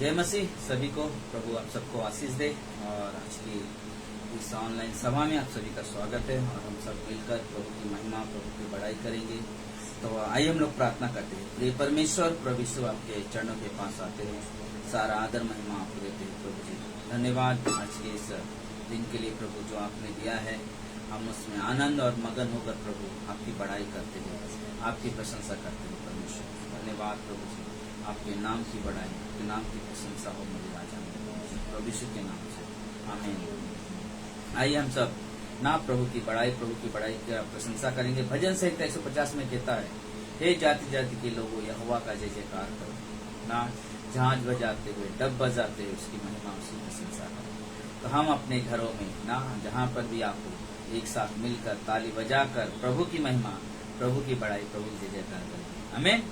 जय मसीह सभी को। प्रभु आप सबको आशीष दे। और आज की इस ऑनलाइन सभा में आप सभी का स्वागत है और हम सब मिलकर प्रभु की महिमा, प्रभु की बड़ाई करेंगे। तो आइए हम लोग प्रार्थना करते हैं। प्रिय परमेश्वर, प्रभु यीशु आपके चरणों के पास आते हैं, सारा आदर महिमा आपको देते हैं। प्रभु जी धन्यवाद आज के इस दिन के लिए प्रभु जो आपने दिया है। हम उसमें आनंद और मगन होकर प्रभु आपकी बड़ाई करते हैं, आपकी प्रशंसा करते हैं। परमेश्वर धन्यवाद प्रभु जी, आपके नाम की बड़ाई, आपके नाम की प्रशंसा हो मेरे राजा में, प्रभु यीशु के नाम से आमीन। आइए हम सब ना प्रभु की बड़ाई की प्रशंसा करेंगे। भजन संहिता 150 में कहता है, हे जाति जाति के लोगों यहोवा का जय जयकार करो, ना जहाज बजाते हुए डब बजाते हुए उसकी महिमा उसकी प्रशंसा करो। तो हम अपने घरों में ना जहाँ पर भी आप एक साथ मिलकर ताली बजाकर प्रभु की महिमा, प्रभु की बड़ाई, प्रभु की जय जयकार करेंगे। आमीन।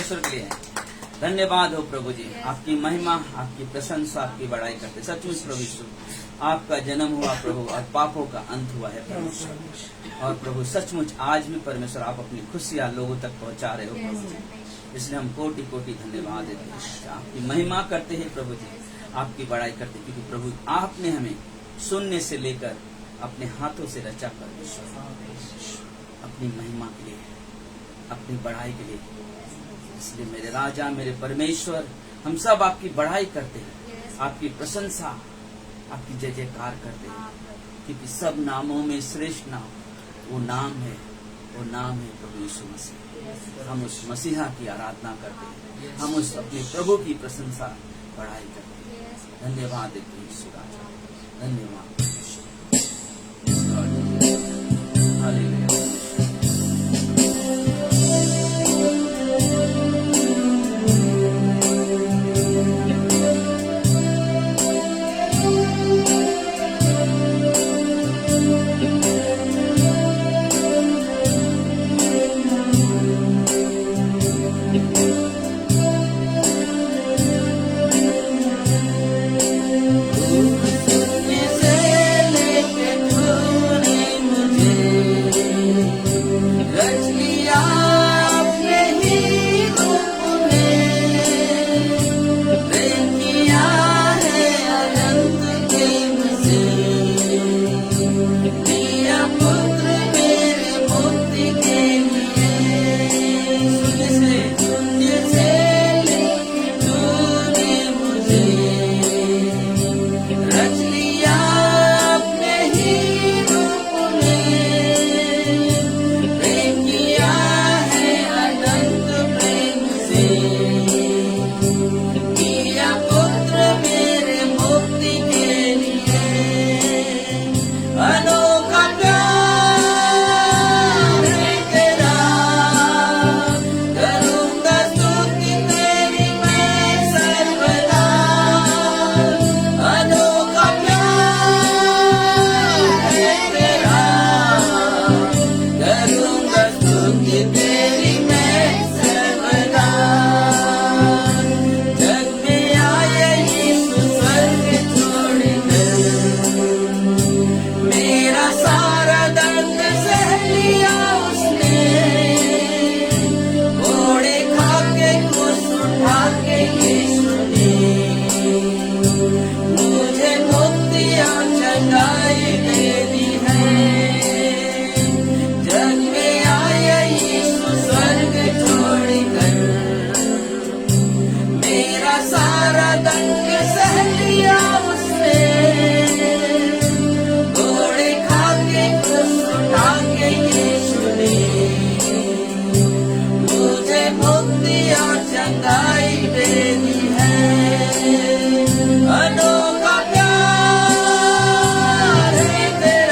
परमेश्वर के लिए है। धन्यवाद हो प्रभु जी, आपकी महिमा, आपकी प्रशंसा, आपकी बड़ाई करते। सचमुच प्रभु यीशु, आपका जन्म हुआ प्रभु और पापों का अंत हुआ है परमेश्वर। और प्रभु सचमुच आज भी परमेश्वर आप अपनी खुशियां लोगों तक पहुंचा रहे हो प्रभु जी, इसलिए हम कोटि कोटि धन्यवाद देते हैं। आपकी महिमा करते हैं प्रभु जी, आपकी बड़ाई करते हैं, क्योंकि प्रभु आपने हमें शून्य से लेकर अपने हाथों से रचा परमेश्वर, अपनी महिमा के लिए, अपनी बड़ाई के लिए। इसलिए मेरे राजा, मेरे परमेश्वर, हम सब आपकी बड़ाई करते हैं, आपकी प्रशंसा, आपकी जय जयकार करते हैं, क्योंकि सब नामों में श्रेष्ठ नाम वो नाम है प्रभु यीशु मसीह। हम उस मसीहा की आराधना करते हैं, हम उस अपने प्रभु की प्रशंसा बड़ाई करते हैं। धन्यवाद देते हैं यीशु राजा, धन्यवाद। हालेलुया। अनोखा प्यार है तेरा।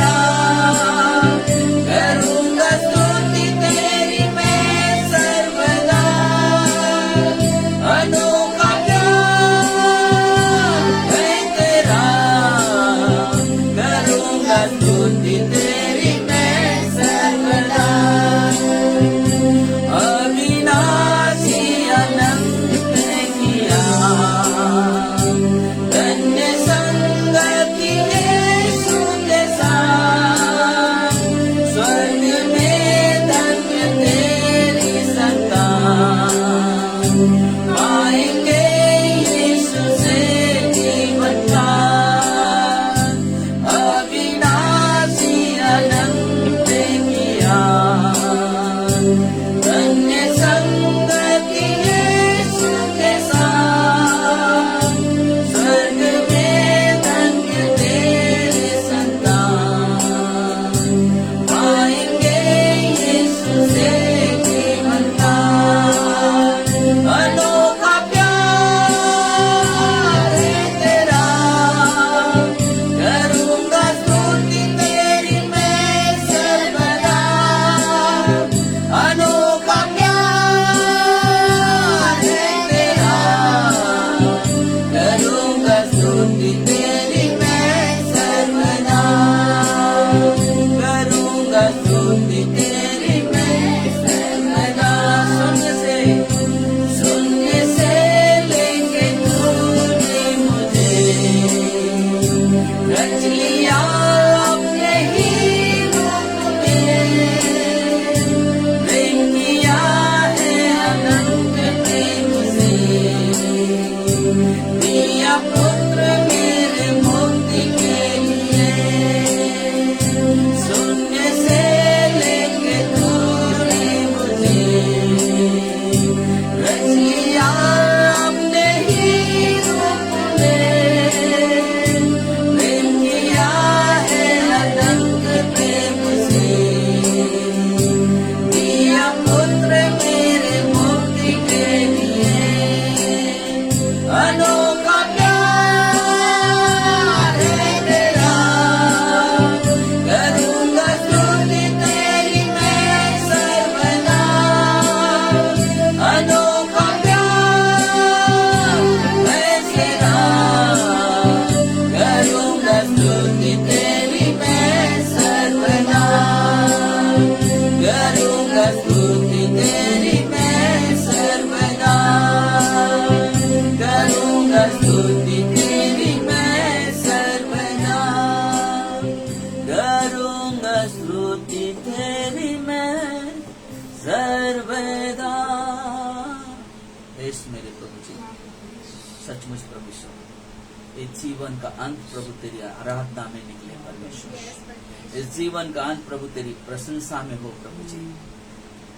इस जीवन का अंत प्रभु तेरी आराधना में निकले परमेश्वर। इस जीवन का अंत प्रभु तेरी प्रशंसा में हो प्रभु जी।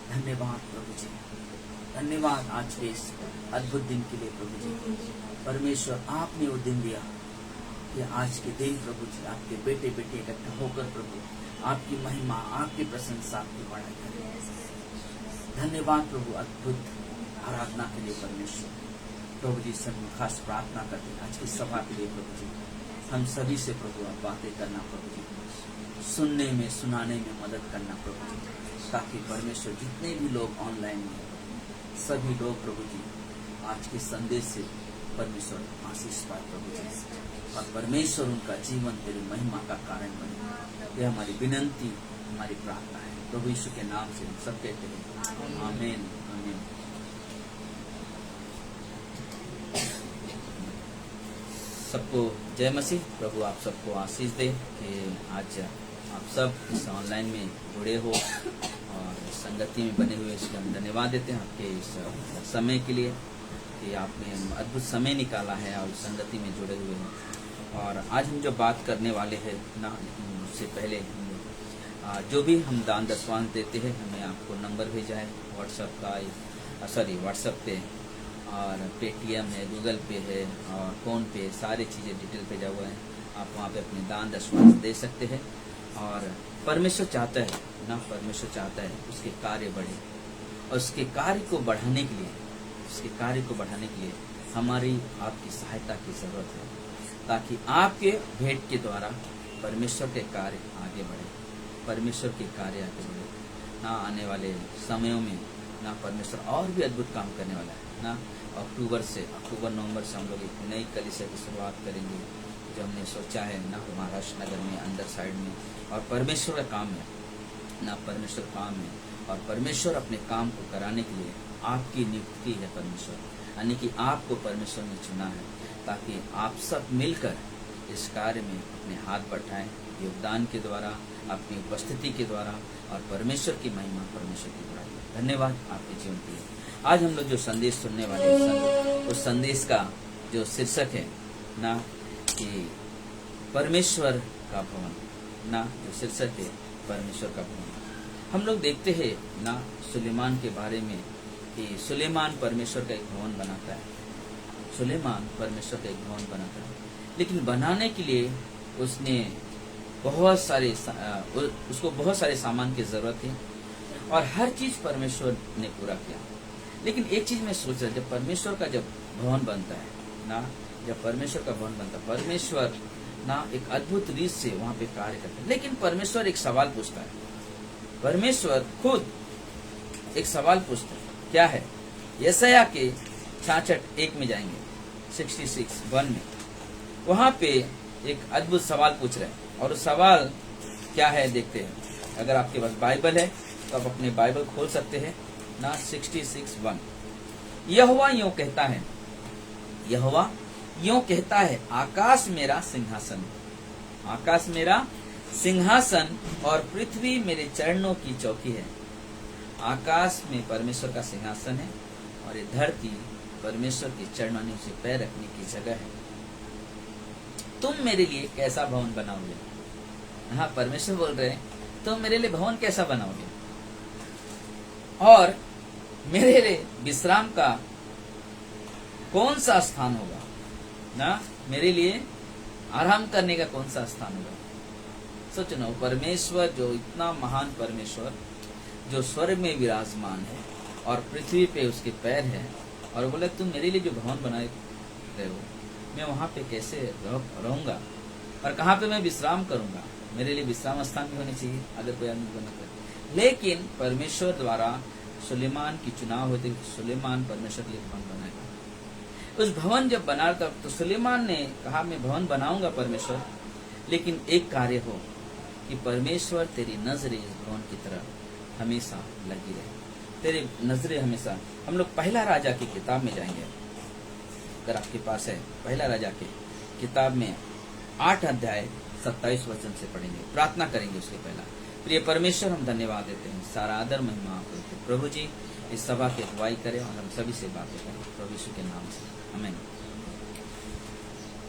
धन्यवाद प्रभु जी, धन्यवाद आज के इस अद्भुत दिन के लिए प्रभु जी। परमेश्वर आपने वो दिन दिया कि आज के दिन प्रभु जी आपके बेटे बेटे इकट्ठा होकर प्रभु आपकी महिमा, आपकी प्रशंसा, आपकी बड़ाई करें। धन्यवाद प्रभु अद्भुत आराधना के लिए परमेश्वर। प्रभु जी से हम खास प्रार्थना करते हैं आज की सभा के लिए प्रभु जी। हम सभी से प्रभु आप बातें करना प्रभु जी, सुनने में सुनाने में मदद करना प्रभु जी, ताकि परमेश्वर जितने भी लोग ऑनलाइन हैं सभी लोग प्रभु जी आज के संदेश से परमेश्वर आशीष पाए प्रभु जी, और परमेश्वर उनका जीवन तेरी महिमा का कारण बने। यह हमारी विनंती, हमारी प्रार्थना है प्रभु यीशु के नाम से हम सब कहते हैं आमीन आमीन। सबको जय मसीह। प्रभु आप सबको आशीष दे कि आज आप सब इस ऑनलाइन में जुड़े हो और संगति में बने हुए, इसलिए हम धन्यवाद देते हैं आपके इस समय के लिए कि आपने अद्भुत समय निकाला है और संगति में जुड़े हुए हैं। और आज हम जो बात करने वाले हैं ना, उससे पहले जो भी हम दान दशवांश देते हैं, हमें आपको नंबर भेजा है व्हाट्सएप पे, और पेटीएम है, गूगल पे है और फोन पे, सारी चीज़ें डिटेल भेजा हुआ है। आप वहाँ पे अपने दान दशवांश दे सकते हैं। और परमेश्वर चाहता है ना, परमेश्वर चाहता है उसके कार्य बढ़े, और उसके कार्य को बढ़ाने के लिए हमारी आपकी सहायता की जरूरत है, ताकि आपके भेंट के द्वारा परमेश्वर के कार्य आगे बढ़े, परमेश्वर के कार्य आगे बढ़े ना। आने वाले समयों में ना परमेश्वर और भी अद्भुत काम करने वाला है ना। अक्टूबर नवंबर से हम लोग एक नई कलीसिया की शुरुआत करेंगे, जो हमने सोचा है ना, महाराष्ट्र नगर में अंदर साइड में। और परमेश्वर का काम है ना, परमेश्वर काम है, और परमेश्वर अपने काम को कराने के लिए आपकी नियुक्ति है परमेश्वर, यानी कि आपको परमेश्वर ने चुना है, ताकि आप सब मिलकर इस कार्य में अपने हाथ बढ़ाएं, योगदान के द्वारा, अपनी उपस्थिति के द्वारा, और परमेश्वर की महिमा, परमेश्वर की बड़ाई। धन्यवाद आपके जीवन के लिए। आज हम लोग जो संदेश सुनने वाले हैं, उस संदेश का जो शीर्षक है ना कि परमेश्वर का भवन ना, जो शीर्षक है परमेश्वर का भवन। हम लोग देखते हैं ना सुलेमान के बारे में कि सुलेमान परमेश्वर का एक भवन बनाता है, सुलेमान परमेश्वर का एक भवन बनाता है, लेकिन बनाने के लिए उसको बहुत सारे सामान की जरूरत है, और हर चीज परमेश्वर ने पूरा किया। लेकिन एक चीज मैं सोच रहा, जब परमेश्वर का जब भवन बनता है ना, जब परमेश्वर का भवन बनता है, परमेश्वर ना एक अद्भुत रीत से वहां पे कार्य करता है। लेकिन परमेश्वर एक सवाल पूछता है, परमेश्वर खुद एक सवाल पूछता है, क्या है? यशायाह के 66:1 में जाएंगे, 66:1 में, वहां पे एक अद्भुत सवाल पूछ रहे हैं। और सवाल क्या है देखते हैं। अगर आपके पास बाइबल है तो आप अपने बाइबल खोल सकते हैं ना। 66:1 यहोवा यूं कहता है, यहोवा यूं कहता है, आकाश मेरा सिंहासन, आकाश मेरा सिंहासन और पृथ्वी मेरे चरणों की चौकी है। आकाश में परमेश्वर का सिंहासन है, और ये धरती परमेश्वर के चरणों से पैर रखने की जगह है। तुम मेरे लिए कैसा भवन बनाओगे? हाँ, परमेश्वर बोल रहे हैं, तुम मेरे लिए भवन कैसा बनाओगे, और मेरे लिए विश्राम का कौन सा स्थान होगा ना, मेरे लिए आराम करने का कौन सा स्थान होगा। सोचो ना, परमेश्वर जो इतना महान परमेश्वर, जो स्वर्ग में विराजमान है और पृथ्वी पे उसके पैर है, और बोले तुम मेरे लिए जो भवन बनाए रहे हो, मैं वहां पे कैसे रहूंगा, और कहाँ पे मैं विश्राम करूंगा। मेरे लिए विश्राम स्थान भी होने चाहिए अगर कोई आदमी बना करे। लेकिन परमेश्वर द्वारा सुलेमान की चुनाव होती, सुलेमान परमेश्वर के लिए भवन बनाएगा। उस भवन जब बना तो सुलेमान ने कहा, मैं भवन बनाऊंगा परमेश्वर, लेकिन एक कार्य हो कि परमेश्वर तेरी नजरें इस भवन की तरफ हमेशा लगी रहे, तेरी नजरें हमेशा। हम लोग पहला राजा की किताब में जाएंगे, अगर आपके पास है, पहला राजा की किताब में 8 अध्याय 27 वचन से पढ़ेंगे, प्रार्थना करेंगे उसके पहला। प्रिय परमेश्वर, हम धन्यवाद देते हैं, सारा आदर महिमा आपको। प्रभु जी इस सभा की अगुवाई करें और हम सभी से बातें करें, प्रभु यीशु के नाम से, आमीन।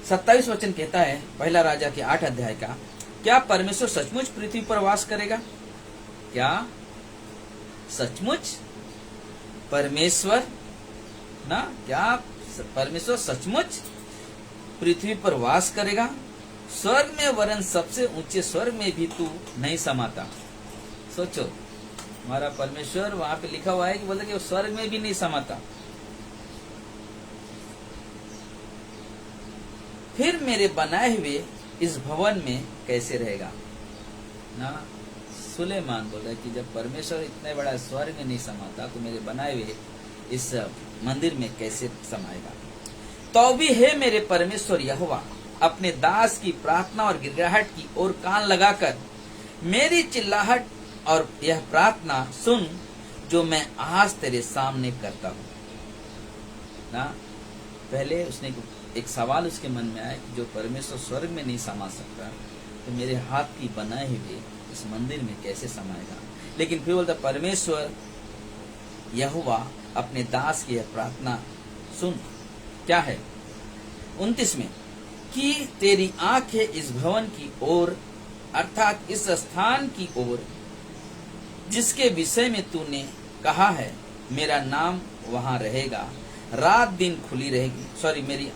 27 वचन कहता है, पहला राजा के 8 अध्याय का, क्या परमेश्वर सचमुच पृथ्वी पर वास करेगा? क्या सचमुच परमेश्वर ना, क्या परमेश्वर सचमुच पृथ्वी पर वास करेगा? स्वर्ग में वरन सबसे ऊंचे स्वर्ग में भी तू नहीं समाता। सोचो, हमारा परमेश्वर वहां पे लिखा हुआ है कि बोलते कि वो स्वर्ग में भी नहीं समाता। फिर मेरे बनाए हुए इस भवन में कैसे रहेगा ना? सुलेमान बोला कि जब परमेश्वर इतने बड़ा स्वर्ग में नहीं समाता तो मेरे बनाए हुए इस मंदिर में कैसे समाएगा? तो भी है मेरे परमेश्वर यहोवा, अपने दास की प्रार्थना और गिड़गिड़ाहट की ओर कान लगाकर मेरी चिल्लाहट और यह प्रार्थना सुन जो मैं आज तेरे सामने करता हूँ ना। पहले उसने एक सवाल उसके मन में आया कि जो परमेश्वर स्वर्ग में नहीं समा सकता तो मेरे हाथ की बनाए हुए इस मंदिर में कैसे समाएगा? लेकिन फिर बोलता परमेश्वर यहोवा अपने दास की यह प्रार्थना सुन। क्या है 29 में, कि तेरी आंखें इस भवन की ओर अर्थात इस स्थान की ओर जिसके विषय में तूने कहा है मेरा नाम वहां रहेगा, रात दिन खुली रहेगी।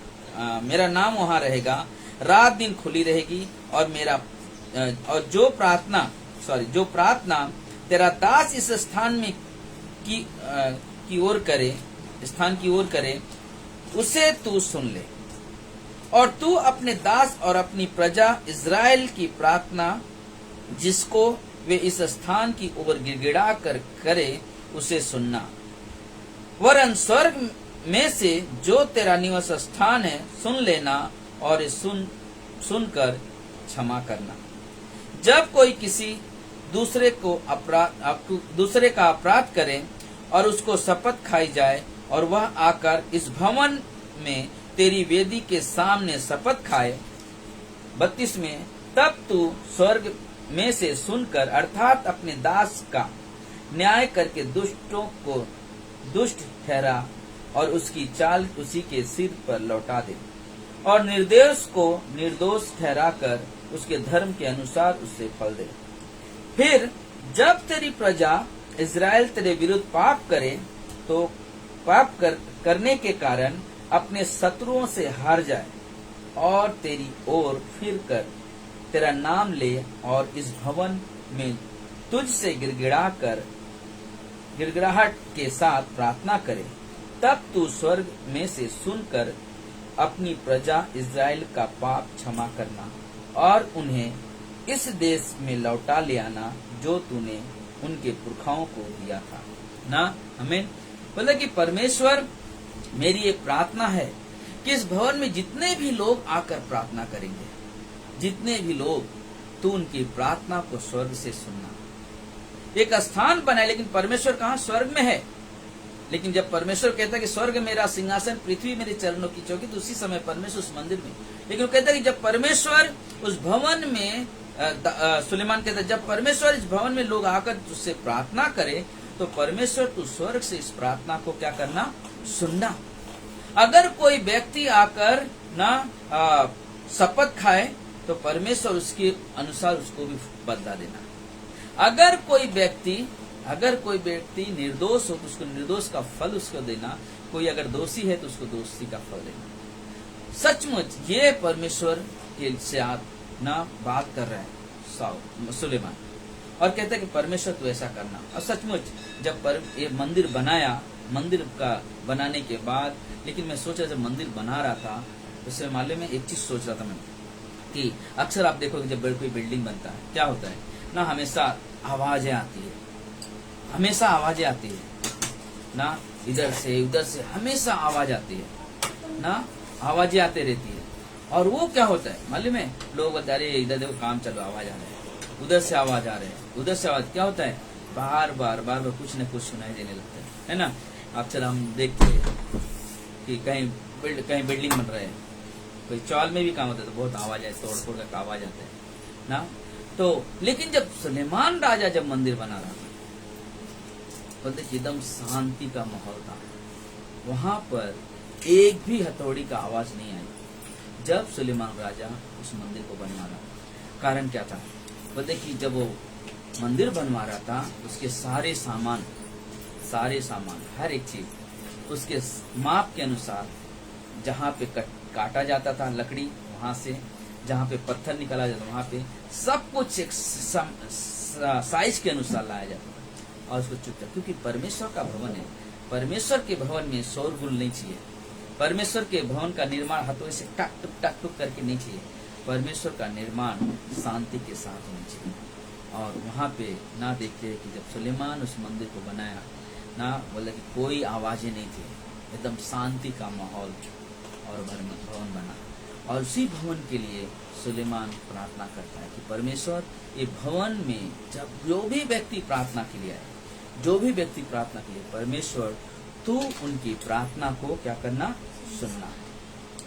मेरा नाम वहां रहेगा, रात दिन खुली रहेगी। और जो प्रार्थना तेरा दास इस स्थान में की ओर करे उसे तू सुन ले। और तू अपने दास और अपनी प्रजा इज़राइल की प्रार्थना जिसको वे इस स्थान की ओर गिड़गिड़ा कर करे उसे सुनना। वरन स्वर्ग में से जो तेरा निवास स्थान है सुन लेना और सुनकर क्षमा करना। जब कोई किसी दूसरे का अपराध करे और उसको शपथ खाई जाए और वह आकर इस भवन में तेरी वेदी के सामने शपथ खाए। 32 में, तब तू स्वर्ग में से सुनकर अर्थात अपने दास का न्याय करके दुष्टों को दुष्ट ठहरा और उसकी चाल उसी के सिर पर लौटा दे और निर्दोष को निर्दोष ठहराकर उसके धर्म के अनुसार उससे फल दे। फिर जब तेरी प्रजा इज़राइल तेरे विरुद्ध पाप करे तो करने के कारण अपने शत्रुओं से हार जाए और तेरी ओर फिर कर तेरा नाम ले और इस भवन में तुझ से गिड़गिड़ाहट के साथ प्रार्थना करे, तब तू स्वर्ग में से सुनकर अपनी प्रजा इज़राइल का पाप क्षमा करना और उन्हें इस देश में लौटा ले आना जो तूने उनके पुरखाओं को दिया था ना। हमें बोला कि परमेश्वर मेरी ये प्रार्थना है कि इस भवन में जितने भी लोग आकर प्रार्थना करेंगे, जितने भी लोग, तू उनकी प्रार्थना को स्वर्ग से सुनना। एक स्थान बनाए, लेकिन परमेश्वर कहाँ? स्वर्ग में है। लेकिन जब परमेश्वर कहता है कि स्वर्ग मेरा सिंहासन, पृथ्वी मेरे चरणों की चौकी, तो उसी समय परमेश्वर उस मंदिर में। लेकिन वो कहता है कि जब परमेश्वर उस भवन में, सुलेमान कहता है जब परमेश्वर इस भवन में लोग आकर तुझसे प्रार्थना करे तो परमेश्वर तू स्वर्ग से इस प्रार्थना को क्या करना? सुनना। अगर कोई व्यक्ति आकर ना शपथ खाए तो परमेश्वर उसके अनुसार उसको भी बदला देना। अगर कोई व्यक्ति निर्दोष हो तो उसको निर्दोष का फल उसको देना। कोई अगर दोषी है तो उसको दोषी का फल देना। सचमुच ये परमेश्वर के साथ ना बात कर रहा है सुलेमान और कहता है कि परमेश्वर तू ऐसा करना। और सचमुच जब ये मंदिर बनाया, मंदिर का बनाने के बाद, लेकिन मैं सोचा जब मंदिर बना रहा था उससे मालूम है एक चीज सोच रहा था मैं कि अक्सर आप देखोगे जब कोई बिल्डिंग बनता है क्या होता है ना, हमेशा आवाजें आती है ना, इधर से उधर से हमेशा आवाज आती है ना, आवाजें आते रहती है। और वो क्या होता है मालूम है, लोग बता रहे इधर देखो काम चलो, आवाज आ रहा है, उधर से आवाज आ रहे हैं, उधर से आवाज, क्या होता है बार बार कुछ न कुछ सुनाई देने लगता है ना। अक्सर हम देखते हैं कि कहीं बिल्डिंग बन रहे हैं, कोई चौल में भी काम होता है तो बहुत आवाज है, तोड़ का आवाज आता है ना। तो लेकिन जब सुलेमान राजा जब मंदिर बना रहा था बोलते एकदम शांति का माहौल था, वहां पर एक भी हथौड़ी का आवाज नहीं आई, जब सुलेमान राजा उस मंदिर को बनवा रहा, कारण क्या था? बोलते कि जब वो मंदिर बनवा रहा था, उसके सारे सामान हर एक चीज उसके माप के अनुसार, जहाँ पे काटा जाता था लकड़ी, वहां से जहाँ पे पत्थर निकाला जाता वहां पे सब कुछ एक साइज के अनुसार लाया जाता था और उसको चुपता, क्योंकि परमेश्वर का भवन है। परमेश्वर के भवन में शोरगुल नहीं चाहिए। परमेश्वर के भवन का निर्माण हाथों से टक टुक करके नहीं चाहिए। परमेश्वर का निर्माण शांति के साथ होना चाहिए। और वहां पे ना देखते कि जब सुलेमान उस मंदिर को बनाया ना, बोले कि कोई आवाजें नहीं थी, एकदम शांति का माहौल और भवन बना। और उसी भवन के लिए सुलेमान प्रार्थना करता है कि परमेश्वर, ये भवन में जब जो भी व्यक्ति प्रार्थना के लिए आए, परमेश्वर तू उनकी प्रार्थना को क्या करना,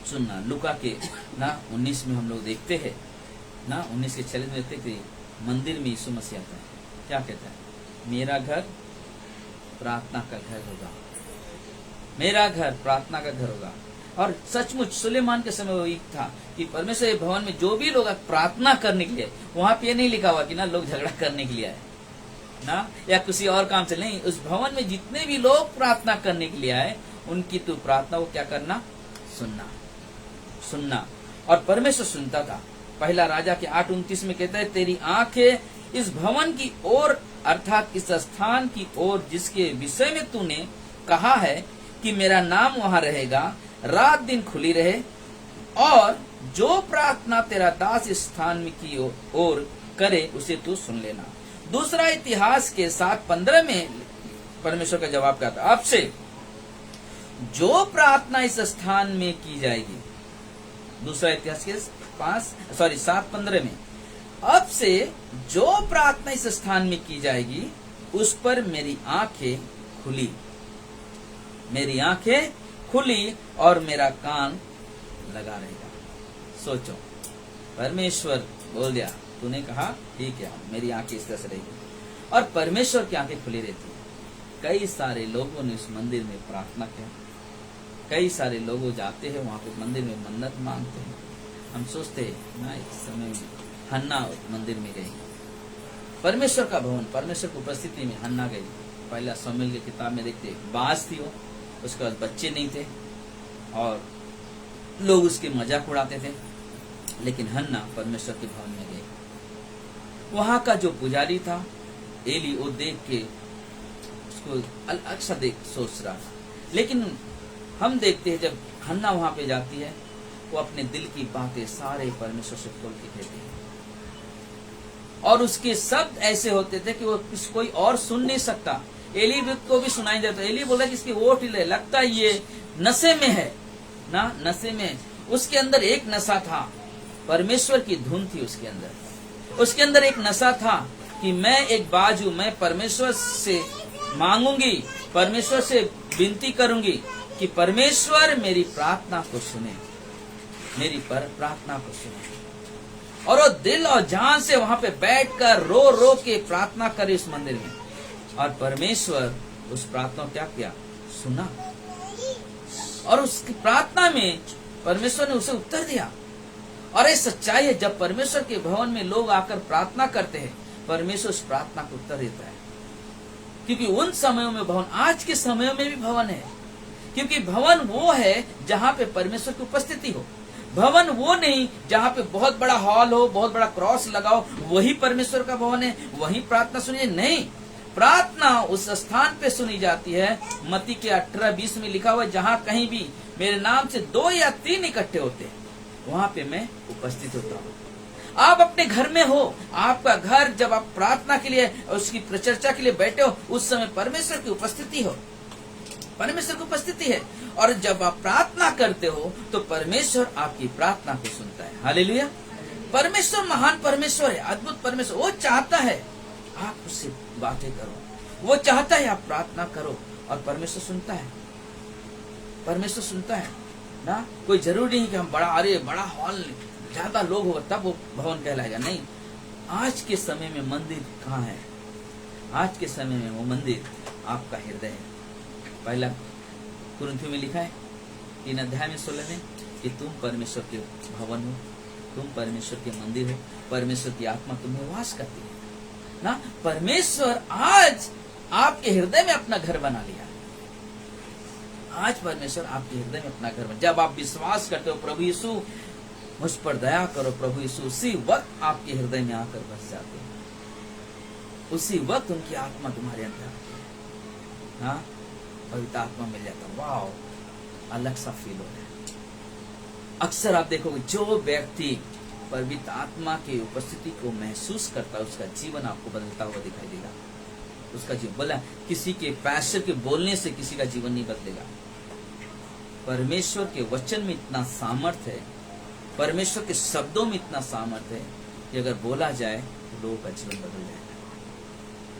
सुनना। लुका के ना 19 में हम लोग देखते हैं ना, 19 के 40 में देखते कि मंदिर में यीशु मसीह आता है, क्या कहता है? मेरा घर प्रार्थना का घर होगा, मेरा घर प्रार्थना का घर होगा। और सचमुच सुलेमान के समय वो था कि परमेश्वर के भवन में जो भी लोग प्रार्थना करने के लिए, वहां पे नहीं लिखा हुआ कि ना लोग झगड़ा करने के लिए आए ना, या किसी और काम से नहीं। उस भवन में जितने भी लोग प्रार्थना करने के लिए आए, उनकी तो प्रार्थना को क्या करना, सुनना। और परमेश्वर सुनता था। पहला राजा के 8:29 में कहता है, तेरी आंखें इस भवन की ओर, अर्थात इस स्थान की ओर जिसके विषय में तूने कहा है कि मेरा नाम वहां रहेगा, रात दिन खुली रहे, और जो प्रार्थना तेरा दास इस स्थान में की ओर करे उसे तू सुन लेना। दूसरा इतिहास के 7:15 में परमेश्वर का जवाब क्या था? अब से जो प्रार्थना इस स्थान में की जाएगी, दूसरा इतिहास के 7:15 में, अब से जो प्रार्थना इस स्थान में की जाएगी उस पर मेरी आंखें खुली और मेरा कान लगा रहेगा। सोचो, परमेश्वर बोल दिया, तूने कहा ठीक है, मेरी आंखें इस तरह से रहेगी, और परमेश्वर की आंखें खुली रहती है। कई सारे लोगों ने उस मंदिर में प्रार्थना किया, कई सारे लोग जाते हैं वहां पे मंदिर में मन्नत मांगते हैं। हम सोचते हैं ना, इस समय में हन्ना मंदिर में गई, परमेश्वर का भवन, परमेश्वर की उपस्थिति में हन्ना गई। पहला शमूएल की किताब में देखते, बांस थी वो, उसके बाद बच्चे नहीं थे और लोग उसके मजाक उड़ाते थे, लेकिन हन्ना परमेश्वर के भवन में गई। वहां का जो पुजारी था एली, वो देख के उसको अलग सा सोच रहा था, लेकिन हम देखते हैं जब हन्ना वहां पे जाती है, वो अपने दिल की बातें सारे परमेश्वर से खोल के कहती है, और उसके शब्द ऐसे होते थे कि वो कोई और सुन नहीं सकता। एली को भी सुनाई देता। एली बोला कि इसकी वोट हिले, लगता है ये नशे में है ना, नशे में। उसके अंदर एक नशा था, परमेश्वर की धुन थी उसके अंदर। उसके अंदर एक नशा था कि मैं परमेश्वर से मांगूंगी, परमेश्वर से विनती करूंगी कि परमेश्वर मेरी प्रार्थना को सुने, मेरी प्रार्थना को सुने। और वो दिल और जान से वहां पे बैठकर रो रो के प्रार्थना करे उस मंदिर में, और परमेश्वर उस प्रार्थना को क्या किया, सुना, और उसकी प्रार्थना में परमेश्वर ने उसे उत्तर दिया। और ये सच्चाई है, जब परमेश्वर के भवन में लोग आकर प्रार्थना करते हैं, परमेश्वर उस प्रार्थना को उत्तर देता है। क्योंकि उन समयों में भवन, आज के समयों में भी भवन है, क्योंकि भवन वो है जहां पे परमेश्वर की उपस्थिति हो। भवन वो नहीं जहां पे बहुत बड़ा हॉल हो, बहुत बड़ा क्रॉस लगाओ, वही परमेश्वर का भवन है, वही प्रार्थना सुनिए। नहीं, प्रार्थना उस स्थान पे सुनी जाती है। मत्ती के 18:20 में लिखा हुआ है, जहां कहीं भी मेरे नाम से 2 या 3 इकट्ठे होते हैं, वहां पे मैं उपस्थित होता हूँ। आप अपने घर में हो, आपका घर, जब आप प्रार्थना के लिए, उसकी प्रचर्चा के लिए बैठे हो, उस समय परमेश्वर की उपस्थिति हो, परमेश्वर की उपस्थिति है। और जब आप प्रार्थना करते हो तो परमेश्वर आपकी प्रार्थना को सुनता है। हालेलुया। परमेश्वर महान परमेश्वर है, अद्भुत परमेश्वर। वो चाहता है आप उससे बातें करो, वो चाहता है आप प्रार्थना करो, और परमेश्वर सुनता है, परमेश्वर सुनता है ना। कोई जरूरी नहीं कि हम बड़ा हॉल, ज्यादा लोग हो तब वो भवन कहलाएगा, नहीं। आज के समय में मंदिर कहाँ है? आज के समय में वो मंदिर आपका हृदय है। पहला कुरिन्थियों में लिखा है 3 अध्याय में 16 में, कि तुम परमेश्वर के भवन हो, तुम परमेश्वर के मंदिर हो, परमेश्वर की आत्मा तुम्हें वास करती है ना। परमेश्वर आज आपके हृदय में अपना घर बना लिया। आज परमेश्वर आपके हृदय में अपना घर बना, जब आप विश्वास करते हो प्रभु यीशु मुझ पर दया करो, प्रभु यीशु, उसी वक्त आपके हृदय में आकर बस जाते हैं, उसी वक्त उनकी आत्मा तुम्हारे अंदर आती है। हाँ, पवित्र आत्मा मिल जाता है, वाओ, अलग सा फील हो रहा है। अक्सर आप देखोगे जो व्यक्ति पवित्र आत्मा की उपस्थिति को महसूस करता है उसका जीवन आपको बदलता हुआ दिखाई देगा। उसका जीवन बोला, किसी के पैसे के बोलने से किसी का जीवन नहीं बदलेगा। परमेश्वर के वचन में इतना सामर्थ्य है, परमेश्वर के शब्दों में इतना सामर्थ्य है कि अगर बोला जाए तो लोगों का जीवन बदल जाएगा।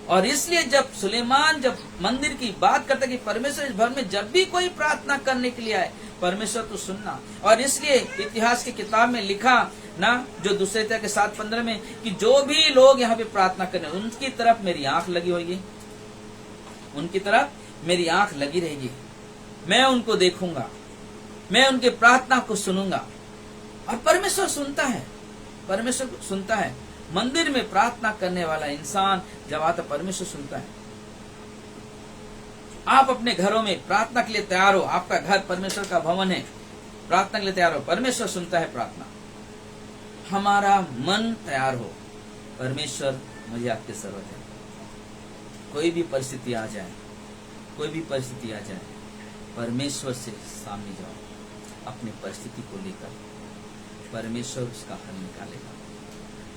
और इसलिए जब सुलेमान जब मंदिर की बात करता कि परमेश्वर इस भवन में जब भी कोई प्रार्थना करने के लिए आए, परमेश्वर तो सुनना। और इसलिए इतिहास की किताब में लिखा ना, जो दूसरे के 7:15 में, कि जो भी लोग यहाँ पे प्रार्थना करें उनकी तरफ मेरी आंख लगी होगी, उनकी तरफ मेरी आंख लगी रहेगी, मैं उनको देखूंगा, मैं उनके प्रार्थना को सुनूंगा। और परमेश्वर सुनता है, परमेश्वर सुनता है। मंदिर में प्रार्थना करने वाला इंसान जब आता, परमेश्वर सुनता है। आप अपने घरों में प्रार्थना के लिए तैयार हो, आपका घर परमेश्वर का भवन है, प्रार्थना के लिए तैयार हो, परमेश्वर सुनता है प्रार्थना। हमारा मन तैयार हो, परमेश्वर मुझे आपके जरूरत है। कोई भी परिस्थिति आ जाए, कोई भी परिस्थिति आ जाए, परमेश्वर से सामने जाओ अपनी परिस्थिति को लेकर, परमेश्वर उसका हल निकालेगा,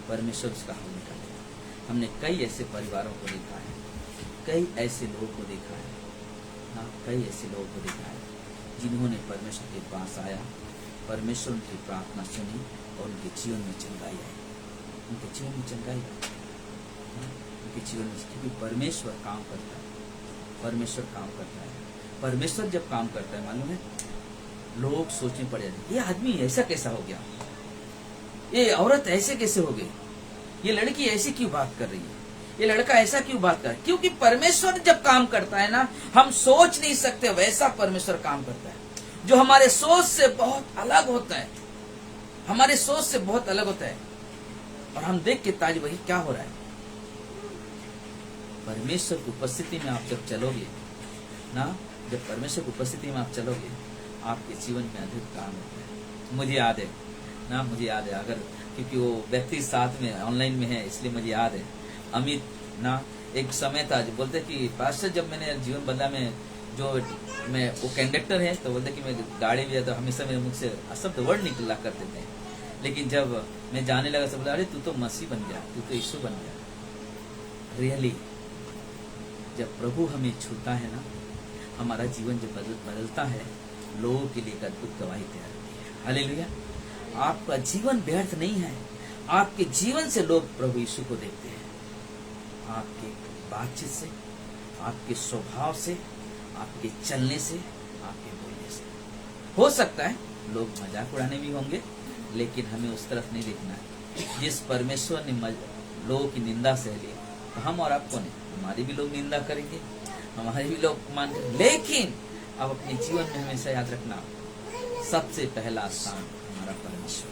परमेश्वर उसका हल निकालेगा। हमने कई ऐसे परिवारों को देखा है, कई ऐसे लोगों को देखा है ना, कई ऐसे लोगों को देखा है जिन्होंने परमेश्वर के पास आया, परमेश्वर उनकी प्रार्थना सुनी और उनके जीवन में चंगाई आई, उनके जीवन में चंगाई आई, उनके जीवन में, क्योंकि परमेश्वर काम करता है, परमेश्वर काम करता है। परमेश्वर जब काम करता है, मालूम है, लोग सोचने पड़ जाते, ये आदमी ऐसा कैसा हो गया, ये औरत ऐसे कैसे हो गई, ये लड़की ऐसी क्यों बात कर रही है, ये लड़का ऐसा क्यों बात कर रहा है। क्योंकि परमेश्वर जब काम करता है ना, हम सोच नहीं सकते वैसा परमेश्वर काम करता है, जो हमारे सोच से बहुत अलग होता है, हमारे सोच से बहुत अलग होता है। और हम देख के ताज वही क्या हो रहा है। परमेश्वर की उपस्थिति में आप जब चलोगे ना, जब परमेश्वर की उपस्थिति में आप चलोगे, आपके जीवन में अधिक काम होता है। मुझे याद है ना, मुझे याद है, अगर क्योंकि वो व्यक्ति साथ में ऑनलाइन में है इसलिए मुझे याद है, अमित ना, एक समय था जो बोलते कि पास्टर जब मैंने जीवन बदला में, जो मैं वो कंडक्टर है तो बोलते कि मैं गाड़ी में तो हमेशा मेरे मुख से अशब्द वर्ड निकला करते थे, लेकिन जब मैं जाने लगा सब बोला, अरे तू तो मसीह बन गया, तू तो यीशु बन गया। रियली जब प्रभु हमें छूता है ना, हमारा जीवन जब बदलता है, लोगों के लिए एक अद्भुत गवाही तैयार होती है। हालेलुया। आपका जीवन व्यर्थ नहीं है, आपके जीवन से लोग प्रभु यीशु को देखते हैं, आपके बातचीत से, आपके स्वभाव से, आपके चलने से, आपके बोलने से। हो सकता है लोग मजाक उड़ाने भी होंगे, लेकिन हमें उस तरफ नहीं देखना है। जिस परमेश्वर ने लोगों की निंदा सह ली, तो हम और आप कौन है, हमारी भी लोग निंदा करेंगे, हमारे भी लोग मान करेंगे, लेकिन अब अपने जीवन में हमेशा याद रखना, सबसे पहला स्थान हमारा परमेश्वर,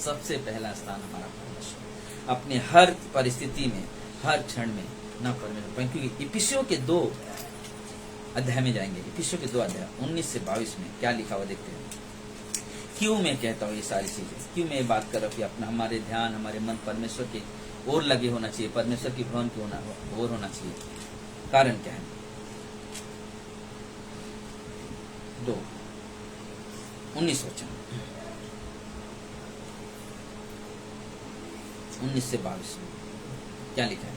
सबसे पहला स्थान हमारा परमेश्वर। अपने हर परिस्थिति में, हर क्षण में ना परमेश्वर, क्योंकि इफिसियों के 2 अध्याय में जाएंगे, इफिसियों के 2 अध्याय 19 से 22 में क्या लिखा हुआ देखते हैं। क्यों मैं कहता हूँ ये सारी चीजें, क्यों मैं बात कर रहा हूँ कि अपना हमारे ध्यान, हमारे मन परमेश्वर के ओर लगे होना चाहिए, परमेश्वर की भवन की ओर होना चाहिए। कारण क्या है? 2:19 वचन 19 से 22 क्या लिखा है?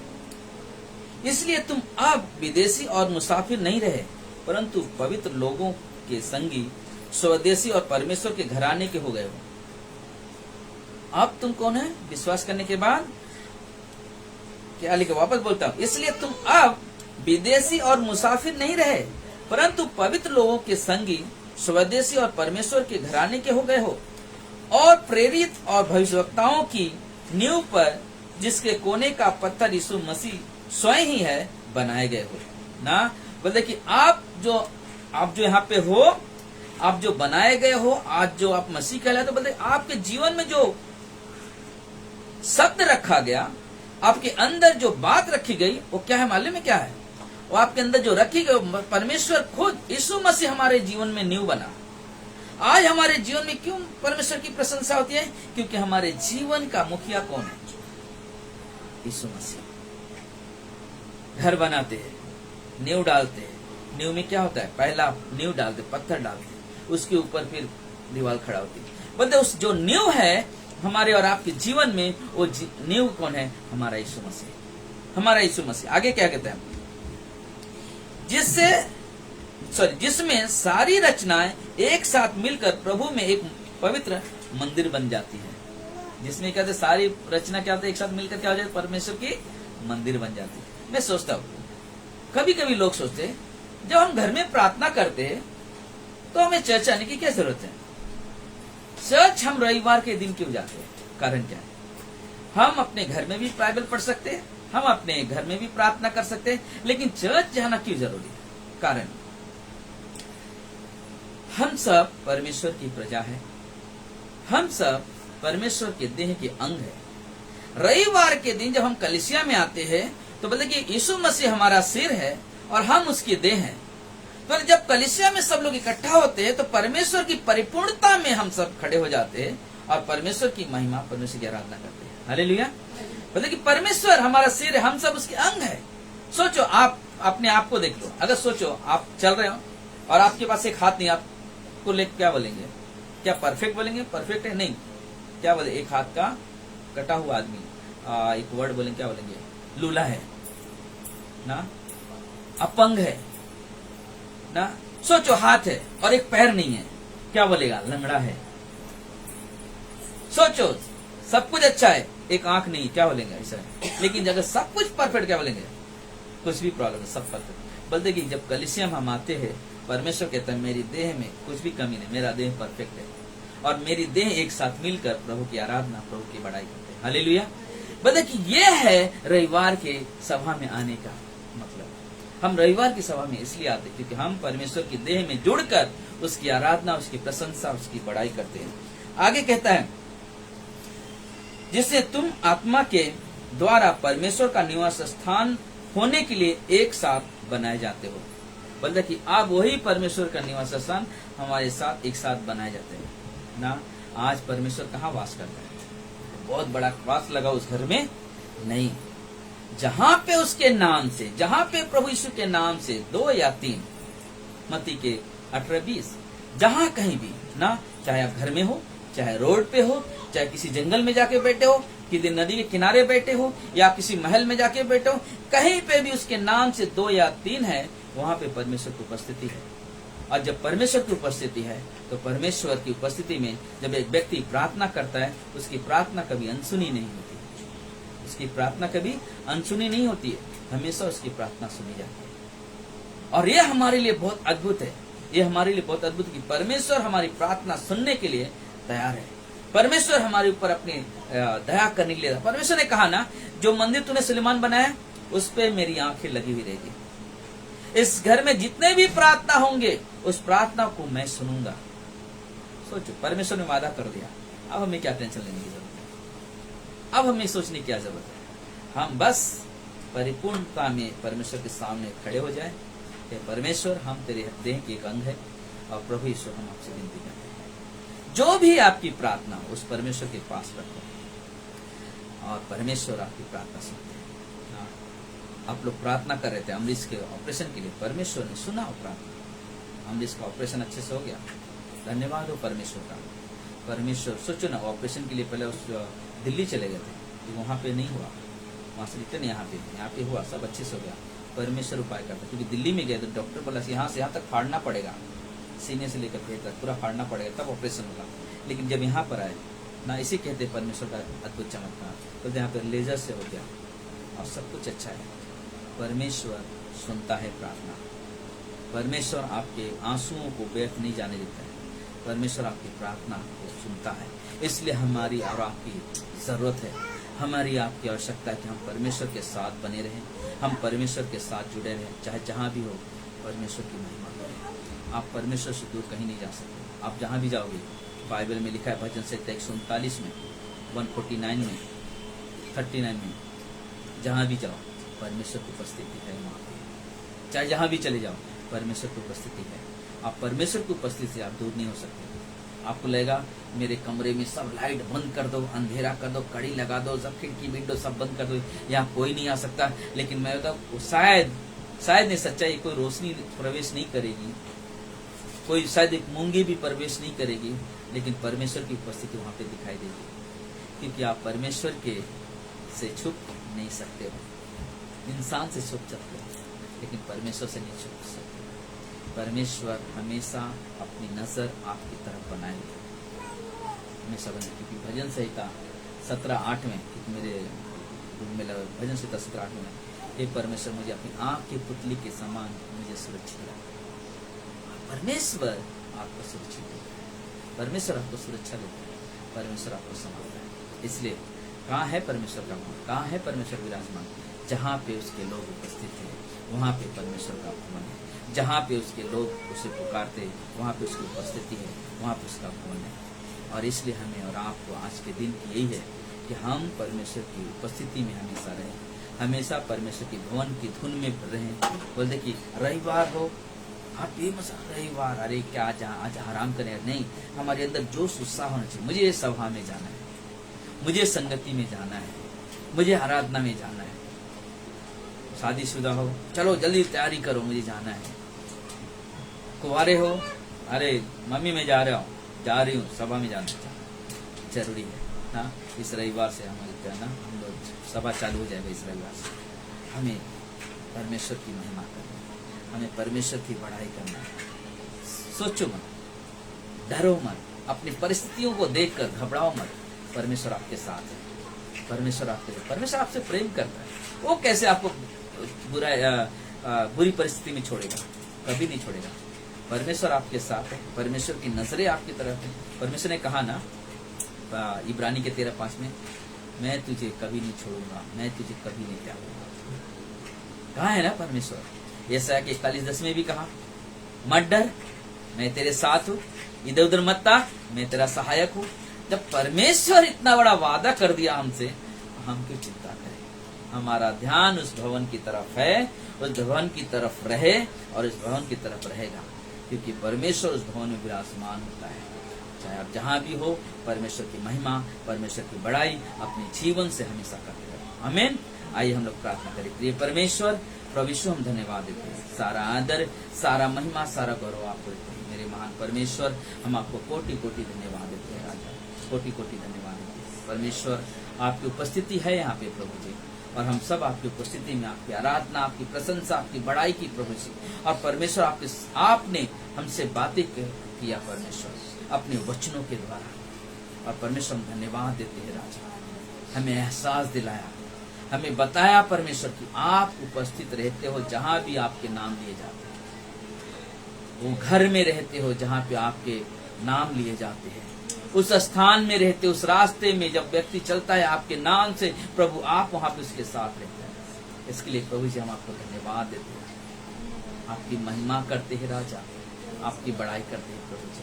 इसलिए तुम अब विदेशी और मुसाफिर नहीं रहे, परंतु पवित्र लोगों के संगी, स्वदेशी और परमेश्वर के घराने के हो गए हो। अब तुम कौन है? विश्वास करने के बाद क्या लिखा? वापस बोलता हूं, इसलिए तुम अब विदेशी और मुसाफिर नहीं रहे, परंतु पवित्र लोगों के संगी, स्वदेशी और परमेश्वर के घराने के हो गए हो, और प्रेरित और भविष्यवक्ताओं की नींव पर, जिसके कोने का पत्थर यीशु मसीह स्वयं ही है, बनाए गए हो ना। बोलते कि आप जो यहाँ पे हो, आप जो बनाए गए हो, आज जो आप मसीह कहलाए, तो बोलते आपके जीवन में जो शब्द रखा गया, आपके अंदर जो बात रखी गई, वो क्या है मालूम है क्या है? वो आपके अंदर जो रखी गई, परमेश्वर खुद यीशु मसीह हमारे जीवन में न्यू बना। आज हमारे जीवन में क्यों परमेश्वर की प्रशंसा होती है? क्योंकि हमारे जीवन का मुखिया कौन है? यीशु मसीह। घर बनाते हैं, नींव डालते हैं, नींव में क्या होता है? पहला नींव डालते, पत्थर डालते, उसके ऊपर फिर दीवार खड़ा होती है। बोलते उस जो नींव है हमारे और आपके जीवन में, वो नींव कौन है? हमारा यीशु मसीह, हमारा यीशु मसीह। आगे क्या कहते हैं? जिसमें सारी रचनाएं एक साथ मिलकर प्रभु में एक पवित्र मंदिर बन जाती है। जिसमें कहते सारी रचना क्या होता है? एक साथ मिलकर क्या हो जाए? परमेश्वर की मंदिर बन जाती है। मैं सोचता हूँ, कभी कभी लोग सोचते हैं जब हम घर में प्रार्थना करते हैं तो हमें चर्च आने की क्या जरूरत है? चर्च हम रविवार के दिन क्यों जाते हैं? कारण क्या है? हम अपने घर में भी बाइबल पढ़ सकते हैं, हम अपने घर में भी प्रार्थना कर सकते हैं, लेकिन चर्च जाना क्यों जरूरी है? कारण हम सब परमेश्वर की प्रजा है, हम सब परमेश्वर के देह के अंग है। रविवार के दिन जब हम कलीसिया में आते हैं तो बोलते कि यीशु मसीह हमारा सिर है और हम उसके देह हैं। तो जब कलीसिया में सब लोग इकट्ठा होते हैं तो परमेश्वर की परिपूर्णता में हम सब खड़े हो जाते हैं और परमेश्वर की महिमा, परमेश्वर की आराधना करते हैं। हालेलुया। बोलते कि परमेश्वर हमारा सिर है, हम सब उसके अंग है। सोचो, आप अपने आप को देख लो। अगर सोचो आप चल रहे हो और आपके पास एक हाथ नहीं, आपको लेकर क्या बोलेंगे? क्या परफेक्ट बोलेंगे? परफेक्ट है नहीं, क्या बोले? एक हाथ का कटा हुआ आदमी, एक वर्ड बोलेंगे, क्या बोलेंगे? लूला है ना, अपंग है ना। सोचो, हाथ है और एक पैर नहीं है, क्या बोलेगा? लंगड़ा है। सोचो, सब कुछ अच्छा है, एक आंख नहीं, क्या बोलेंगे? ऐसा है। लेकिन अगर सब कुछ परफेक्ट, क्या बोलेंगे? कुछ भी प्रॉब्लम है, सब परफेक्ट। बोलते कि जब कलीसिया में हम आते हैं, परमेश्वर कहता है मेरी देह में कुछ भी कमी नहीं, मेरा देह परफेक्ट है और मेरी देह एक साथ मिलकर प्रभु की आराधना, प्रभु की बड़ाई करते हैं। हालेलुया। बोलते कि ये है रविवार के सभा में आने का मतलब। हम रविवार की सभा में इसलिए आते हैं क्योंकि हम परमेश्वर की देह में जुड़कर उसकी आराधना, उसकी प्रशंसा, उसकी बड़ाई करते हैं। आगे कहता है, जिससे तुम आत्मा के द्वारा परमेश्वर का निवास स्थान होने के लिए एक साथ बनाए जाते हो। बोलते कि आप वही परमेश्वर का निवास स्थान हमारे साथ एक साथ बनाए जाते हैं ना। आज परमेश्वर कहाँ वास करता है? बहुत बड़ा क्रॉस लगा उस घर में नहीं। जहां पे उसके नाम से, जहां पे प्रभु यीशु के नाम से 2 या 3, मत्ती के 18-20, जहां कहीं भी ना, चाहे आप घर में हो, चाहे रोड पे हो, चाहे किसी जंगल में जाके बैठे हो, किसी नदी के किनारे बैठे हो, या किसी महल में जाके बैठे हो, कहीं पे भी उसके नाम से 2 या 3 है, वहां पे परमेश्वर की उपस्थिति है। और जब परमेश्वर की उपस्थिति है तो परमेश्वर की उपस्थिति में जब एक व्यक्ति प्रार्थना करता है, उसकी प्रार्थना कभी अनसुनी नहीं होती, उसकी प्रार्थना कभी अनसुनी नहीं होती है, हमेशा उसकी प्रार्थना सुनी जाती है। और यह हमारे लिए बहुत अद्भुत है, यह हमारे लिए बहुत अद्भुत कि परमेश्वर हमारी प्रार्थना सुनने के लिए तैयार है। परमेश्वर हमारे ऊपर अपनी दया करने के लिए। परमेश्वर ने कहा ना, जो मंदिर तूने सुलेमान बनाया उस पे मेरी आंखें लगी हुई रहेगी। इस घर में जितने भी प्रार्थना होंगे उस प्रार्थना को मैं सुनूंगा। सोचो, परमेश्वर ने वादा कर दिया, अब हमें क्या टेंशन लेने की जरूरत है? अब हमें सोचने की क्या जरूरत है? हम बस परिपूर्णता में परमेश्वर के सामने खड़े हो जाए कि परमेश्वर, हम तेरे देह के एक अंग है और प्रभु ईश्वर, हम आपसे विनती करते हैं, जो भी आपकी प्रार्थना उस परमेश्वर के पास रखो और परमेश्वर आपकी प्रार्थना सुनते हैं। आप लोग प्रार्थना कर रहे थे अमरीश के ऑपरेशन के लिए, परमेश्वर ने सुना वो प्रार्थना। अमरीश का ऑपरेशन अच्छे से हो गया, धन्यवाद हो परमेश्वर का। परमेश्वर, सोचो ना, ऑपरेशन के लिए पहले उस दिल्ली चले गए थे, तो वहाँ पे नहीं हुआ, वहाँ से रिटर्न यहाँ पे हुआ, सब अच्छे से हो गया। परमेश्वर उपाय करता, क्योंकि दिल्ली में गए तो डॉक्टर बोला यहाँ से यहाँ तक फाड़ना पड़ेगा, सीने से लेकर पेट तक पूरा फाड़ना पड़ेगा, तब ऑपरेशन होगा। लेकिन जब यहाँ पर आए ना, इसी कहते परमेश्वर का अद्भुत चमत्कार, तो यहाँ पर लेजर से हो गया और सब कुछ अच्छा है। परमेश्वर सुनता है प्रार्थना, परमेश्वर आपके आंसुओं को व्यर्थ नहीं जाने देता है, परमेश्वर आपकी प्रार्थना को सुनता है। इसलिए हमारी और आपकी जरूरत है, हमारी आपकी आवश्यकता है कि हम परमेश्वर के साथ बने रहें, हम परमेश्वर के साथ जुड़े रहें, चाहे जहाँ भी हो परमेश्वर की महिमा करें। आप परमेश्वर से दूर कहीं नहीं जा सकते। आप जहाँ भी जाओगे, बाइबल में लिखा है भजन संहिता 139 में, 149 में, 39 में, जहाँ भी जाओ परमेश्वर की उपस्थिति है वहाँ पे। चाहे जहाँ भी चले जाओ परमेश्वर की उपस्थिति है। आप परमेश्वर की उपस्थिति से आप दूर नहीं हो सकते। आपको लगेगा मेरे कमरे में सब लाइट बंद कर दो, अंधेरा कर दो, कड़ी लगा दो, सब खिड़की विंडो सब बंद कर दो, यहाँ कोई नहीं आ सकता। लेकिन मैं बताऊँ शायद नहीं, सच्चाई कोई रोशनी प्रवेश नहीं करेगी, कोई शायद एक मूंगी भी प्रवेश नहीं करेगी, लेकिन परमेश्वर की उपस्थिति वहां पे दिखाई देगी। क्योंकि आप परमेश्वर के से छुप नहीं सकते हो। इंसान से छुप सकते हो लेकिन परमेश्वर से नहीं छुप सकते। परमेश्वर हमेशा अपनी नजर आपकी तरफ बनाए हमेशा बने। क्योंकि भजन संहिता 17:8 में, मेरे रूम में लगा भजन संहिता 17:8 में, हे परमेश्वर मुझे अपनी आंख की पुतली के समान मुझे सुरक्षित रखा। परमेश्वर आपको सुरक्षित है, परमेश्वर आपको सुरक्षा देता है, परमेश्वर आपको संभालता है। इसलिए कहाँ है परमेश्वर का भवन, कहाँ है परमेश्वर विराजमान? जहाँ पे उसके लोग उपस्थित है वहाँ पे परमेश्वर का भवन है। जहाँ पे उसके लोग उसे पुकारते वहाँ पे उसकी उपस्थिति है, वहाँ पे उसका भवन है। और इसलिए हमें और आपको आज के दिन की यही है कि हम परमेश्वर की उपस्थिति में हमेशा रहें, हमेशा परमेश्वर की भवन की धुन में रहें। बोलते कि रविवार हो, आप ये मसा रविवार, अरे क्या आज आराम करें? नहीं, हमारे अंदर जोश उत्साह होना चाहिए। मुझे सभा में जाना है, मुझे संगति में जाना है, मुझे आराधना में जाना है। शादीशुदा हो, चलो जल्दी तैयारी करो, मुझे जाना है। कुंवारे हो, अरे मम्मी मैं जा रही हूँ सभा में जाना जरूरी है ना। इस रविवार से हम लोग सभा चालू हो जाएगा। इस रविवार से हमें परमेश्वर की महिमा करना है, हमें परमेश्वर की बड़ाई करना है। सोचो मत, डरो मत, अपनी परिस्थितियों को देखकर घबराओ मत। परमेश्वर आपके साथ है, परमेश्वर आपसे प्रेम करता है। वो कैसे आपको बुरी परिस्थिति में छोड़ेगा? कभी नहीं छोड़ेगा। परमेश्वर आपके साथ है, परमेश्वर की नजरें आपकी तरफ है। परमेश्वर ने कहा ना इब्रानी के 13:5 में, मैं तुझे कभी नहीं छोड़ूंगा, मैं तुझे कभी नहीं त्यागूंगा। कहा है ना परमेश्वर। यशायाह के 41:10 में भी कहा, मत डर, मैं तेरे साथ हूँ, इधर उधर मत ताक, मैं तेरा सहायक हूँ। जब परमेश्वर इतना बड़ा वादा कर दिया हमसे, हम क्यों चिंता करें? हमारा ध्यान उस भवन की तरफ है, उस भवन की तरफ रहे और उस भवन की तरफ रहेगा। क्योंकि परमेश्वर उस भवन में विराजमान होता है। चाहे आप जहाँ भी हो, परमेश्वर की महिमा, परमेश्वर की बड़ाई अपने जीवन से हमेशा करते रहो। आमीन। आइए हम लोग प्रार्थना करें। प्रिय परमेश्वर, प्रभु यीशु, हम धन्यवाद देते हैं। सारा आदर, सारा महिमा, सारा गौरव आपको देते हैं। मेरे महान परमेश्वर, हम आपको कोटि कोटि धन्यवाद देते हैं। राजा, कोटि कोटि धन्यवाद देते हैं। परमेश्वर, आपकी उपस्थिति है यहाँ पे प्रभु जी, और हम सब आपकी उपस्थिति में आपकी आराधना, आपकी प्रशंसा, आपकी बड़ाई की प्रभु जी। और परमेश्वर, आपने हमसे बातें किया परमेश्वर अपने वचनों के द्वारा। और परमेश्वर, हम धन्यवाद देते हैं राजा, हमें एहसास दिलाया, हमें बताया परमेश्वर कि आप उपस्थित रहते हो जहां भी आपके नाम लिए जाते हैं। वो घर में रहते हो जहां पे आपके नाम लिए जाते हैं। उस स्थान में रहते, उस रास्ते में जब व्यक्ति चलता है आपके नाम से, प्रभु आप वहां पे उसके साथ रहते हैं। इसके लिए प्रभु जी हम आपको धन्यवाद देते हैं, आपकी महिमा करते हैं राजा, आपकी बड़ाई करते हैं प्रभु जी।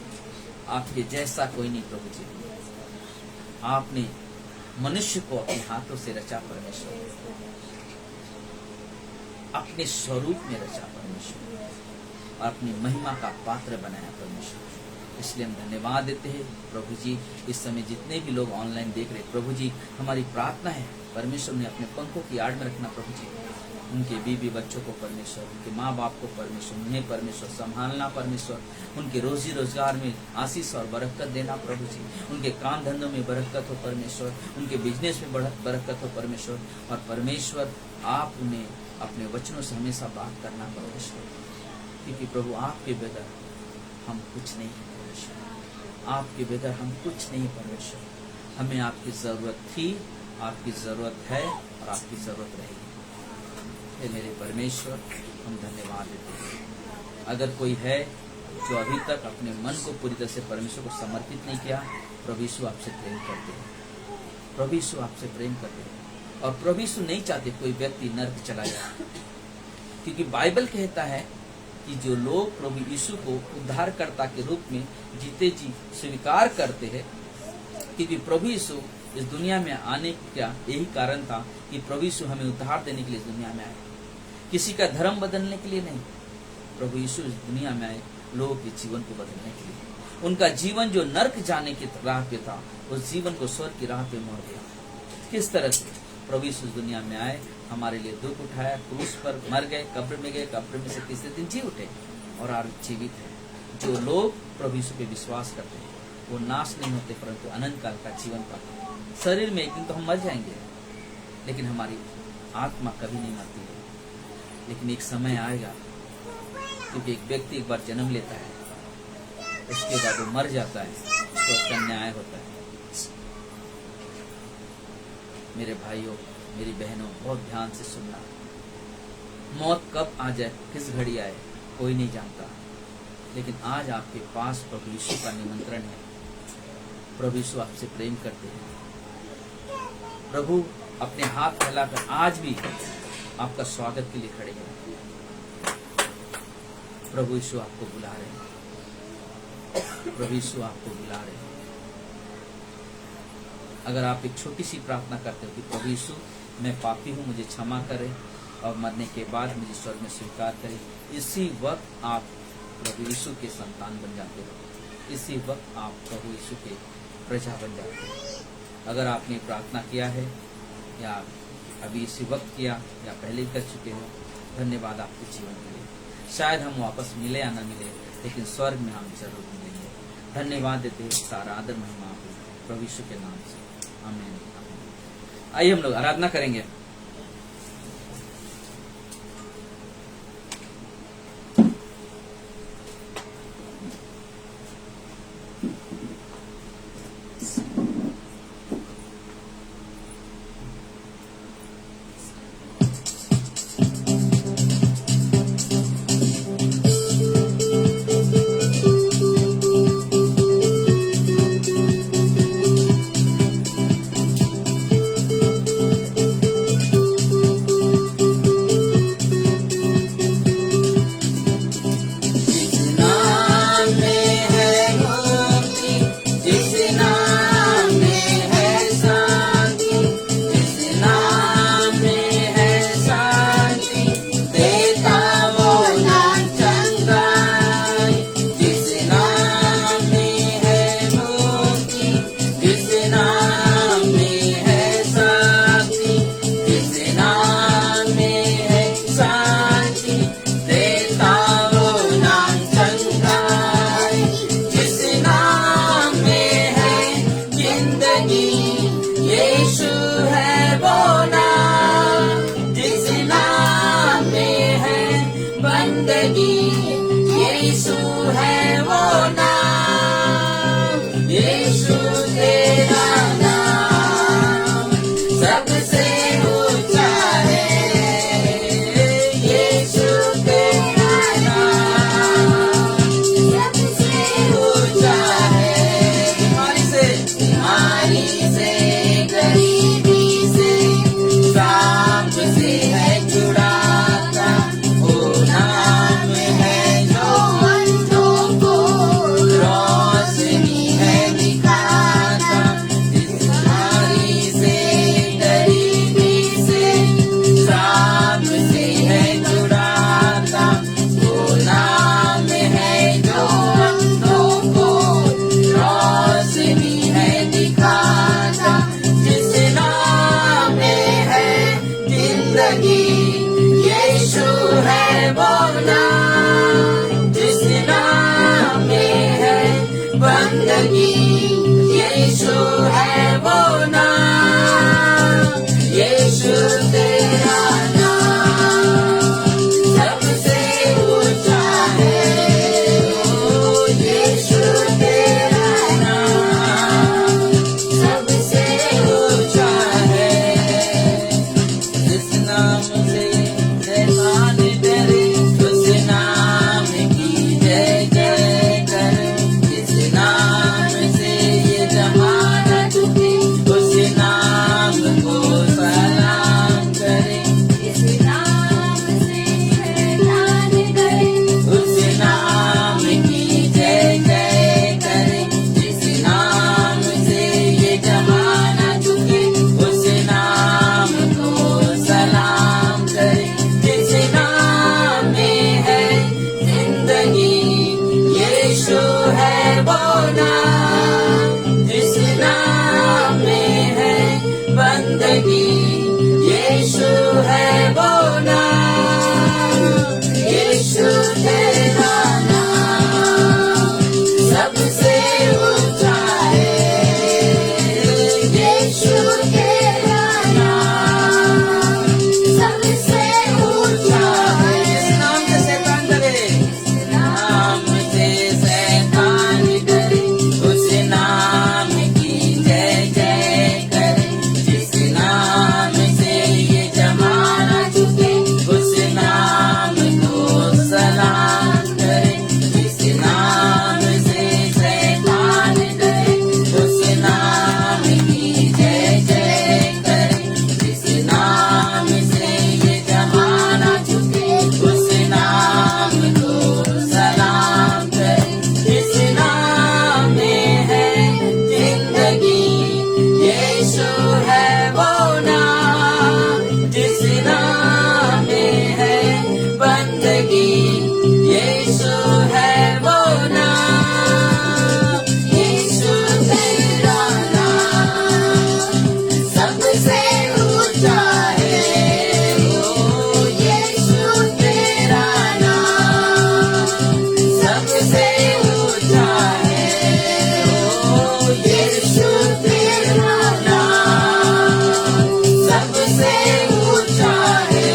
आपके जैसा कोई नहीं प्रभु जी। आपने मनुष्य को अपने हाथों से रचा परमेश्वर, अपने स्वरूप में रचा परमेश्वर, और अपनी महिमा का पात्र बनाया परमेश्वर। इसलिए हम धन्यवाद देते हैं प्रभु जी। इस समय जितने भी लोग ऑनलाइन देख रहे प्रभु जी, हमारी प्रार्थना है परमेश्वर ने अपने पंखों की आड़ में रखना प्रभु जी। उनके बीवी बच्चों को परमेश्वर, उनके माँ बाप को परमेश्वर, उन्हें परमेश्वर संभालना परमेश्वर, उनके रोजी रोजगार में आशीष और बरकत देना प्रभु जी। उनके काम धंधों में बरकत हो परमेश्वर, उनके बिजनेस में बरकत हो परमेश्वर। और परमेश्वर, आप उन्हें अपने वचनों से हमेशा बात करना परमेश्वर, क्योंकि प्रभु आपके बगैर हम कुछ नहीं है परमेश्वर, आपके बगैर हम कुछ नहीं परमेश्वर। हमें आपकी जरूरत थी, आपकी जरूरत है और आपकी जरूरत रहेगी। मेरे परमेश्वर, हम धन्यवाद देते हैं। अगर कोई है जो अभी तक अपने मन को पूरी तरह से परमेश्वर को समर्पित नहीं किया, प्रभु यीशु आपसे प्रेम करते हैं, प्रभु यीशु आपसे प्रेम करते हैं। और प्रभु यीशु नहीं चाहते कोई व्यक्ति नर्क चला जाए, क्योंकि बाइबल कहता है कि जो लोग प्रभु यीशु को उद्धारकर्ता के रूप में जीते जी स्वीकार करते हैं, क्योंकि प्रभु यीशु इस दुनिया में आने का यही कारण था कि प्रभु यीशु हमें उद्धार देने के लिए इस दुनिया में आए, किसी का धर्म बदलने के लिए नहीं। प्रभु यीशु इस दुनिया में आए लोगों के जीवन को बदलने के लिए। उनका जीवन जो नर्क जाने की राह पे था, उस जीवन को स्वर्ग की राह पे मोड़ दिया। किस तरह से प्रभु यीशु इस दुनिया में आए, हमारे लिए दुख उठाया, क्रूस पर मर गए, कब्र में गए, कब्र में से तीसरे दिन जी उठे और आज जीवित है। जो लोग प्रभु यीशु पे विश्वास करते हैं वो नाश नहीं होते, परंतु अनंत काल का जीवन पाते हैं। शरीर में एक दिन तो हम मर जाएंगे, लेकिन हमारी आत्मा कभी नहीं मरती है। लेकिन एक समय आएगा, क्योंकि एक व्यक्ति एक बार जन्म लेता है, उसके बाद वो मर जाता है, तो उसका न्याय होता है। मेरे भाइयों, मेरी बहनों, बहुत ध्यान से सुनना। मौत कब आ जाए, किस घड़ी आए, कोई नहीं जानता। लेकिन आज आपके पास प्रभु यीशु का निमंत्रण है। प्रभु यीशु आपसे प्रेम करते हैं। प्रभु अपने हाथ फैलाकर आज भी आपका स्वागत के लिए खड़े हैं। प्रभु यीशु आपको बुला रहे हैं। प्रभु यीशु आपको बुला रहे हैं। अगर आप एक छोटी सी प्रार्थना करते हो कि प्रभु यीशु, मैं पापी हूँ, मुझे क्षमा करे और मरने के बाद मुझे स्वर्ग में स्वीकार करे, इसी वक्त आप प्रभु यीशु के संतान बन जाते हो। इसी वक्त आप प्रभु यीशु के प्रजा बन जाते हो। अगर आपने प्रार्थना किया है या अभी इसी वक्त किया या पहले ही कर चुके हो, धन्यवाद आपके जीवन के लिए। शायद हम वापस मिले या न मिले, लेकिन स्वर्ग में हम जरूर मिलेंगे। धन्यवाद देते हैं, सारा आदर महिमा प्रभु यीशु के नाम से। आमीन। आइए हम लोग आराधना करेंगे। बंदगी, यीशु है वो नाम, यीशु तेरा नाम सबसे ऊंचा है, यीशु तेरा नाम सबसे ऊंचा है। इस नाम से शैतान डरे, नाम से शैतान डरे, उस नाम की जय जय करे, जिस नाम से ये जमाना झुके, उस नाम को सलाम करे, जिस नाम से शैतान डरे, उस नाम की जय जय करे, जिस नाम से ये जमाना झुके, उस नाम को सलाम करे। जिस नाम में है जिंदगी, यीशु है वो नाम, जिस नाम में है बंदगी, यीशु है वो नाम, यीशु तेरा नाम सबसे ऊंचा है, ओ यीशु तेरा नाम सबसे ऊंचा है, ओ यीशु तेरा नाम सबसे ऊंचा है,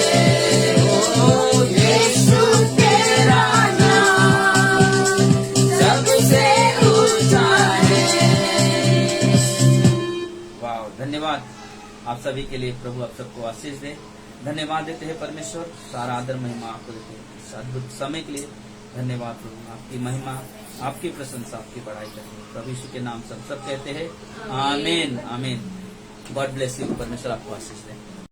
ओ यीशु तेरा नाम सबसे ऊंचा है। वाह, धन्यवाद आप सभी के लिए। प्रभु आप सबको आशीष दे। धन्यवाद देते हैं परमेश्वर, सारा आदर महिमा आपको देते हैं इस अद्भुत समय के लिए। धन्यवाद प्रभु, आपकी महिमा, आपकी प्रशंसा, आपकी बड़ाई करते हैं। प्रभु यीशु के नाम सब कहते हैं आमीन आमीन। God bless you. परमेश्वर आपको आशीष दे।